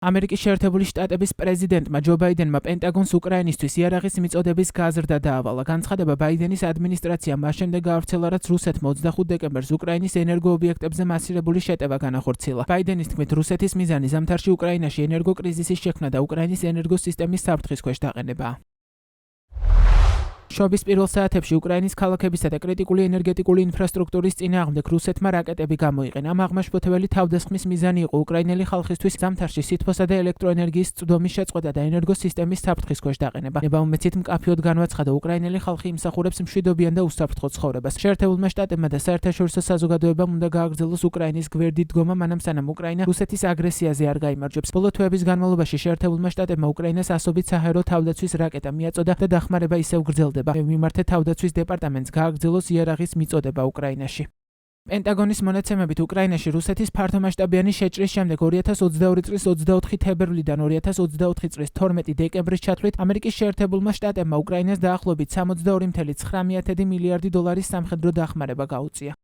ამერიკის შეერთებული შტატების პრეზიდენტმა ჯო ბაიდენმა პენტაგონს უკრაინისთვის იარაღის მიწოდების გაზრდა დაავალა. განცხადება ბაიდენის ადმინისტრაციამ მას შემდეგ გაავრცელა, რაც რუსეთმა 25 დეკემბერს უკრაინის ენერგოობიექტებზე მასირებული შეტევა განახორციელა. ბაიდენის თქმით, რუსეთის მიზანი ზამთარში უკრაინაში ენერგოკრიზისის შექმნა და უკრაინის ენერგოსისტემის საფრთხის ქვეშ დაყენება. შობის პირველ საათებში უკრაინის ქალაქებისა და კრიტიკული ენერგეტიკული ინფრასტრუქტურის წინააღმდეგ რუსეთმა რაკეტები გამოიყენა. ამ აღმაშფოთებელი თავდასხმის მიზანი იყო უკრაინელი ხალხისთვის ზამთარში სითბოსა და ელექტროენერგიის წვდომის შეწყვეტა და ენერგოსისტემის საფრთხის ქვეშ დაყენება. ნებაუმეცით მკაფიოდ განაცხადა, უკრაინელი ხალხი იმსახურებს მშვიდობიან და უსაფრთხო ცხოვრებას. შეერთებულმა შტატებმა და საერთაშორისო საზოგადოებამ უნდა გააგრძელოს უკრაინის გვერდით დგომა, მანამ სანამ უკრაინა რუსეთის აგრესიაზე არ გაიმარჯვებს. ბოლო თვეების განმავლობაში შეერთებულმა შტატებმა უკრაინას ასობით საჰაერო თავდაცვის რაკეტა მიაწოდა და დახმარება ისევ გრძელდება. მიმართე თავდაცვის დეპარტამენტს გააგრძელოს იარაღის მიწოდება უკრაინაში. პენტაგონის მონაცემებით უკრაინაში რუსეთის ფართომასშტაბიანი შეჭრის შემდეგ 2022 წლის 24 თებერვლიდან 2024 წლის 12 დეკემბრის ჩათვლით ამერიკის შეერთებულმა შტატებმა უკრაინას დაახლოებით 62.9 მილიარდი დოლარის სამხედრო დახმარება გაუწია.